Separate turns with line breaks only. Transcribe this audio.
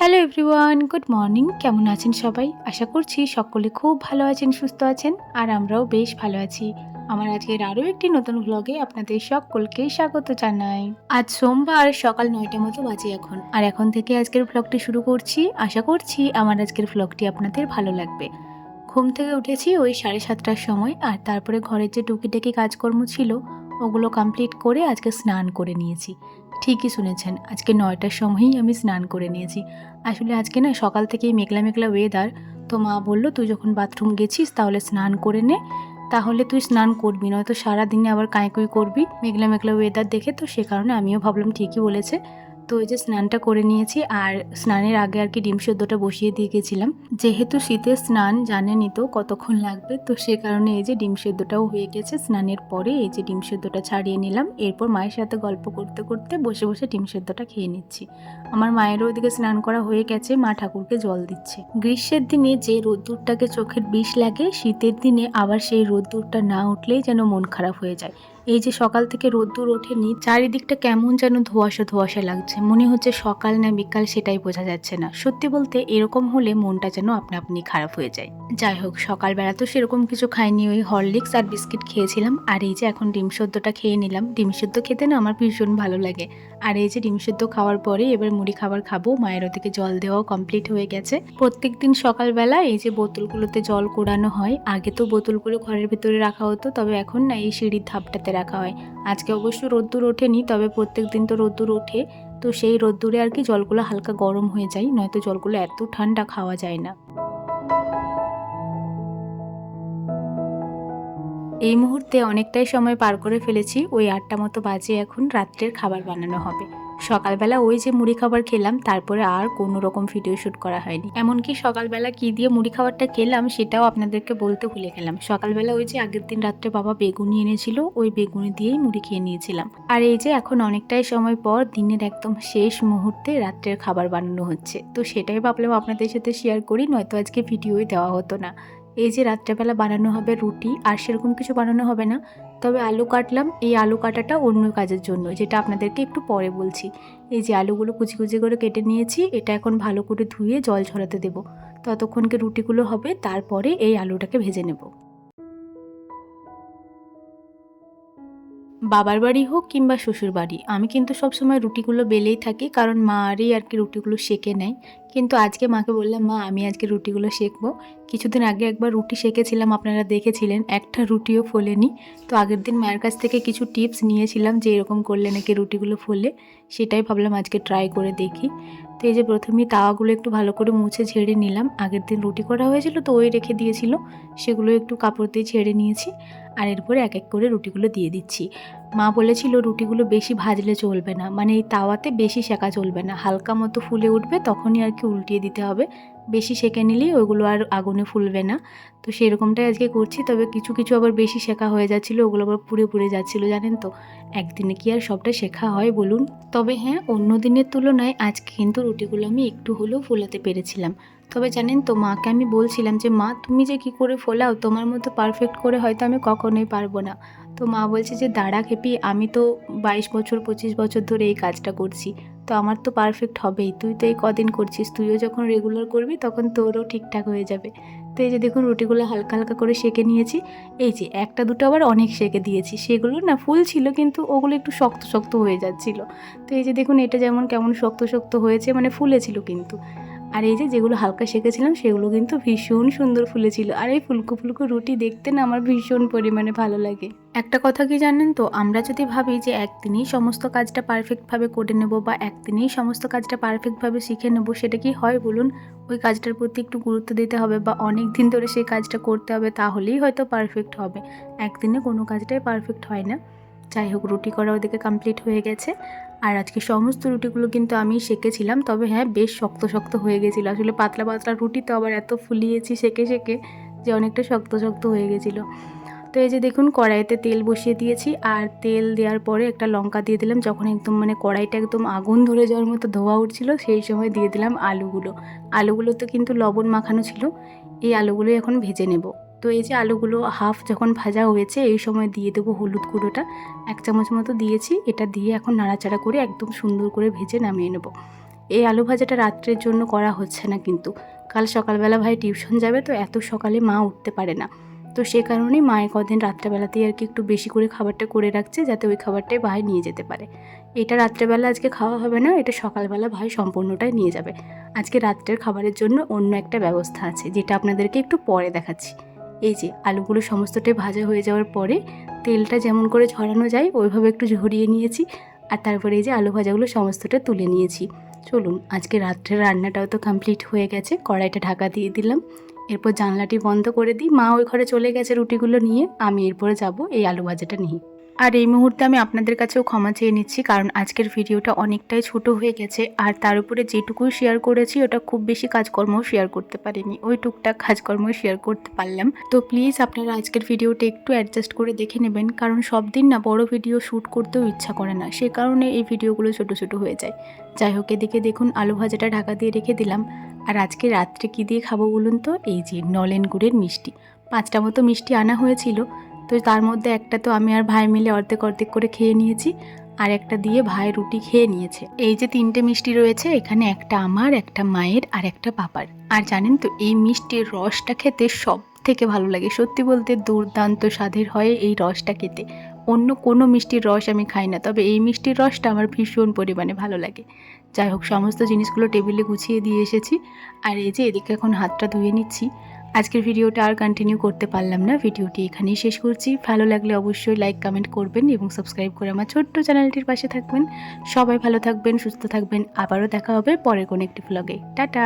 Hello everyone, good morning. কেমন আছেন সবাই? আশা করছি সকলে খুব ভালো আছেন, সুস্থ আছেন, আর আমরাও বেশ ভালো আছি। আমার আজকের আরও একটি নতুন ভ্লগে আপনাদের সকলকে স্বাগত জানাই। আজ সোমবার সকাল 9টার মতো বাজে এখন, আর এখন থেকে আজকের ভ্লগটি শুরু করছি। আশা করছি আমার আজকের ভ্লগটি আপনাদের ভালো লাগবে। ঘুম থেকে উঠেছি ওই 7:30টার সময়, আর তারপরে ঘরের যে টুকিটাকি কাজকর্ম ছিল ওগুলো কমপ্লিট করে আজকে স্নান করে নিয়েছি। ঠিকই শুনেছেন, আজকে 9টার সময়ই আমি স্নান করে নিয়েছি। আসলে আজকে না সকাল থেকেই মেঘলা মেঘলা ওয়েদার, তো মা বলল তুই যখন বাথরুম গেছিস তাহলে স্নান করে নে, তাহলে তুই স্নান করবি, নয়তো সারাদিনে আবার কাঁইকুই করবি মেঘলা মেঘলা ওয়েদার দেখে। তো সে কারণে আমিও ভাবলাম ঠিকই বলেছে। তো এই যে স্নানটা করে নিয়েছি, আর স্নানের আগে আর কি ডিম সেদ্ধটা বসিয়ে দিয়ে গেছিলাম। যেহেতু শীতের স্নান জানেনই তো কতক্ষণ লাগবে, তো সে কারণে এই যে ডিম সেদ্ধটাও হয়ে গেছে। স্নানের পরে এই যে ডিম সেদ্ধটা ছাড়িয়ে নিলাম, এরপর মায়ের সাথে গল্প করতে করতে বসে বসে ডিম সেদ্ধটা খেয়ে নিচ্ছি। আমার মায়েরও ওইদিকে স্নান করা হয়ে গেছে, মা ঠাকুরকে জল দিচ্ছে। গ্রীষ্মের দিনে যে রোদ্দুরটাকে চোখের বিষ লাগে, শীতের দিনে আবার সেই রোদ্দুরটা না উঠলেই যেন মন খারাপ হয়ে যায়। এই যে সকাল থেকে রোদ্দুর ওঠেনি, চারিদিকটা কেমন যেন ধোঁয়াশা ধোঁয়াশা লাগছে, মনে হচ্ছে সকাল না বিকাল সেটাই বোঝা যাচ্ছে না। সত্যি বলতে এরকম হলে মনটা যেন আপনা আপনি খারাপ হয়ে যায়। যাই হোক, সকালবেলা তো সেরকম কিছু খাইনি, ওই হরলিক্স আর বিস্কিট খেয়েছিলাম। আর এই যে এখন ডিম সেদ্ধটা খেয়ে নিলাম। ডিম সেদ্ধ খেতে না আমার ভীষণ ভালো লাগে। আর এই যে ডিম সেদ্ধ খাওয়ার পরে এবার মুড়ি খাবার খাবো। মায়ের ওদিকে জল দেওয়াও কমপ্লিট হয়ে গেছে। প্রত্যেকদিন সকালবেলা এই যে বোতলগুলোতে জল কুড়ানো হয়, আগে তো বোতলগুলো ঘরের ভিতরে রাখা হতো, তবে এখন না এই সিঁড়ির ধাপটাতে রাখা হয়। আজকে অবশ্য রোদ্দুর ওঠেনি, তবে প্রত্যেক দিন তো রোদ্দুর ওঠে, তো সেই রোদ্দুরে আর কি জলগুলো হালকা গরম হয়ে যায়, নয়তো জলগুলো এত ঠান্ডা খাওয়া যায় না। এই মুহূর্তে অনেকটাই সময় পার করে ফেলেছি, ওই 8টা মতো বাজে। এখন রাত্রের খাবার বানানো হবে। সকালবেলা ওই যে মুড়ি খাবার খেলাম, তারপরে আর কোনো রকম ভিডিও শ্যুট করা হয়নি। এমনকি সকালবেলা কি দিয়ে মুড়ি খাবারটা খেলাম সেটাও আপনাদেরকে বলতে ভুলে গেলাম। সকালবেলা ওই যে আগের দিন রাত্রে বাবা বেগুনি এনেছিল, ওই বেগুনি দিয়েই মুড়ি খেয়ে নিয়েছিলাম। আর এই যে এখন অনেকটাই সময় পর দিনের একদম শেষ মুহূর্তে রাত্রের খাবার বানানো হচ্ছে, তো সেটাই ভাবলাম আপনাদের সাথে শেয়ার করি, নয়তো আজকে ভিডিওই দেওয়া হতো না। এই যে রাত্রেবেলা বানানো হবে রুটি, আর সেরকম কিছু বানানো হবে না, তবে আলু কাটলাম। এই আলু কাটাটা অন্য কাজের জন্য, যেটা আপনাদেরকে একটু পরে বলছি। এই যে আলুগুলো কুচি কুচি করে কেটে নিয়েছি, এটা এখন ভালো করে ধুয়ে জল ঝরাতে দেবো। ততক্ষণকে রুটিগুলো হবে, তারপরে এই আলুটাকে ভেজে নেব। বাবার বাড়ি হোক কিংবা শ্বশুর বাড়ি, আমি কিন্তু সবসময় রুটিগুলো বেলেই থাকি, কারণ মারই আর কি রুটিগুলো সেঁকে নেয়। কিন্তু আজকে মাকে বললাম, মা আমি আজকে রুটিগুলো সেঁকবো। কিছুদিন আগে একবার রুটি সেঁকেছিলাম, আপনারা দেখেছিলেন, একটা রুটিও ফোলেনি। তো আগের দিন মায়ের কাছ থেকে কিছু টিপস নিয়েছিলাম যে এরকম করলে নাকি রুটিগুলো ফোলে, সেটাই ভাবলাম আজকে ট্রাই করে দেখি। তো এই যে প্রথমেই তাওয়াগুলো একটু ভালো করে মুছে ঝেড়ে নিলাম। আগের দিন রুটি করা হয়েছিল তো ওই রেখে দিয়েছিল, সেগুলো একটু কাপড় দিয়ে ঝেড়ে নিয়েছি। আর এরপরে এক এক করে রুটিগুলো দিয়ে দিচ্ছি। মা বলেছিল রুটিগুলো বেশি ভাজলে চলবে না, মানে এই তাওয়াতে বেশি সেঁকা চলবে না, হালকা মতো ফুলে উঠবে তখনই আর কি উল্টিয়ে দিতে হবে। বেশি সেঁকে নিলেই ওইগুলো আর আগুনে ফুলবে না। তো সেরকমটাই আজকে করছি, তবে কিছু কিছু আবার বেশি সেঁকা হয়ে যাচ্ছিলো, ওগুলো আবার পুড়ে পুড়ে যাচ্ছিলো, জানেন তো। একদিনে কি আর সবটা শেখা হয় বলুন। তবে হ্যাঁ, অন্য দিনের তুলনায় আজকে কিন্তু রুটিগুলো আমি একটু হলেও ফোলাতে পেরেছিলাম। তবে জানেন তো, মাকে আমি বলছিলাম যে মা তুমি যে কি করে ফোলাও, তোমার মতো পারফেক্ট করে হয়তো আমি কখনোই পারবো না। তো মা বলছে যে দাঁড়া খেপি, আমি তো 22 বছর 25 বছর ধরে এই কাজটা করছি, তো আমার তো পারফেক্ট হবেই। তুই তো এই কদিন করছিস, তুইও যখন রেগুলার করবি তখন তোরও ঠিকঠাক হয়ে যাবে। তো এই যে দেখুন রুটিগুলো হালকা হালকা করে সেঁকে নিয়েছি। এই যে একটা দুটো আবার অনেক সেঁকে দিয়েছি, সেগুলো না ফুল ছিল কিন্তু ওগুলো একটু শক্ত শক্ত হয়ে যাচ্ছিলো। তো এই যে দেখুন এটা যেমন কেমন শক্ত শক্ত হয়েছে, মানে ফুলেছিল কিন্তু। আর এই যে যেগুলো হালকা সেঁকেছিলাম সেগুলো কিন্তু ভীষণ সুন্দর ফুলেছিল। আর এই ফুলকো ফুলকো রুটি দেখতে না আমার ভীষণ পরিমাণে ভালো লাগে। একটা কথা কি জানেন তো, আমরা যদি ভাবি যে একদিনেই সমস্ত কাজটা পারফেক্টভাবে করে নেব বা একদিনেই সমস্ত কাজটা পারফেক্টভাবে শিখে নেব, সেটা কি হয় বলুন? ওই কাজটার প্রতি একটু গুরুত্ব দিতে হবে বা অনেক দিন ধরে সেই কাজটা করতে হবে, তাহলেই হয়তো পারফেক্ট হবে। একদিনে কোনো কাজটাই পারফেক্ট হয় না। যাই হোক, রুটি করা ওদিকে কমপ্লিট হয়ে গেছে। আর আজকে সমস্ত রুটিগুলো কিন্তু আমি সেঁকেছিলাম, তবে হ্যাঁ বেশ শক্ত শক্ত হয়ে গেছিলো। আসলে পাতলা পাতলা রুটি তো আবার এত ফুলিয়েছি সেঁকে সেঁকে যে অনেকটা শক্ত শক্ত হয়ে গেছিলো। তো এই যে দেখুন কড়াইতে তেল বসিয়ে দিয়েছি, আর তেল দেওয়ার পরে একটা লঙ্কা দিয়ে দিলাম। যখন একদম মানে কড়াইটা একদম আগুন ধরে যাওয়ার মতো ধোয়া উঠছিল, সেই সময় দিয়ে দিলাম আলুগুলো। আলুগুলো তো কিন্তু লবণ মাখানো ছিল। এই আলুগুলো এখন ভেজে নেব। তো এই যে আলুগুলো হাফ যখন ভাজা হয়েছে, এই সময় দিয়ে দেবো হলুদ গুঁড়োটা, 1 চামচ মতো দিয়েছি। এটা দিয়ে এখন নাড়াচাড়া করে একদম সুন্দর করে ভেজে নামিয়ে নেব। এই আলু ভাজাটা রাত্রের জন্য করা হচ্ছে না, কিন্তু কাল সকালবেলা ভাই টিউশন যাবে, তো এত সকালে মা উঠতে পারে না। তো সে কারণেই মায়ের কদিন রাত্রেবেলাতেই আর কি একটু বেশি করে খাবারটা করে রাখছে, যাতে ওই খাবারটাই ভাই নিয়ে যেতে পারে। এটা রাত্রেবেলা আজকে খাওয়া হবে না, এটা সকালবেলা ভাই সম্পূর্ণটাই নিয়ে যাবে। আজকে রাত্রের খাবারের জন্য অন্য একটা ব্যবস্থা আছে, যেটা আপনাদেরকে একটু পরে দেখাচ্ছি। এই যে আলুগুলো সমস্তটাই ভাজা হয়ে যাওয়ার পরে তেলটা যেমন করে ঝরানো যায় ওইভাবে একটু ঝরিয়ে নিয়েছি, আর তারপরে এই যে আলু ভাজাগুলো সমস্তটা তুলে নিয়েছি। চলুন, আজকে রাত্রের রান্নাটাও তো কমপ্লিট হয়ে গেছে। কড়াইটা ঢাকা দিয়ে দিলাম, এরপর জানলাটি বন্ধ করে দিই। মা ওই ঘরে চলে গেছে রুটিগুলো নিয়ে, আমি এরপরে যাব এই আলু ভাজাটা নিয়ে। আর এই মুহূর্তে আমি আপনাদের কাছেও ক্ষমা চেয়ে নিচ্ছি, কারণ আজকের ভিডিওটা অনেকটাই ছোট হয়ে গেছে, আর তার উপরে যেটুকুই শেয়ার করেছি ওটা খুব বেশি কাজকর্মও শেয়ার করতে পারিনি, ওই টুকটাক কাজকর্ম শেয়ার করতে পারলাম। তো প্লিজ আপনারা আজকের ভিডিওটা একটু অ্যাডজাস্ট করে দেখে নেবেন, কারণ সব দিন না বড় ভিডিও শ্যুট করতেও ইচ্ছা করে না, সে কারণে এই ভিডিওগুলো ছোট ছোট হয়ে যায়। যাই হোক, এদিকে দেখুন আলু ভাজাটা ঢাকা দিয়ে রেখে দিলাম। আর আজকে রাত্রে কী দিয়ে খাবো বলুন তো? এই যে নলেন গুড়ের মিষ্টি, 5টা মতো মিষ্টি আনা হয়েছিল, তো তার মধ্যে একটা তো আমি আর ভাই মিলে অর্ধেক অর্ধেক করে খেয়ে নিয়েছি, আর একটা দিয়ে ভাই রুটি খেয়ে নিয়েছে। এই যে 3টে মিষ্টি রয়েছে, এখানে একটা আমার, একটা মায়ের, আর একটা পাপার। আর জানেন তো, এই মিষ্টির রসটা খেতে সব থেকে ভালো লাগে, সত্যি বলতে দুর্দান্ত স্বাদের হয় এই রসটা খেতে। অন্য কোনো মিষ্টির রস আমি খাই না, তবে এই মিষ্টির রসটা আমার ভীষণ পরিমাণে ভালো লাগে। যাই হোক, সমস্ত জিনিসগুলো টেবিলে গুছিয়ে দিয়ে এসেছি, আর এই যে এদিকে এখন হাতটা ধুয়ে নিচ্ছি। আজকের ভিডিওটা আর কন্টিনিউ করতে পারলাম না, ভিডিওটি এখানেই শেষ করছি। ভালো লাগলে অবশ্যই লাইক কমেন্ট করবেন এবং সাবস্ক্রাইব করে আমার ছোট্ট চ্যানেলটির পাশে থাকবেন। সবাই ভালো থাকবেন, সুস্থ থাকবেন। আবারও দেখা হবে পরের কোনো একটি ব্লগে। টাটা।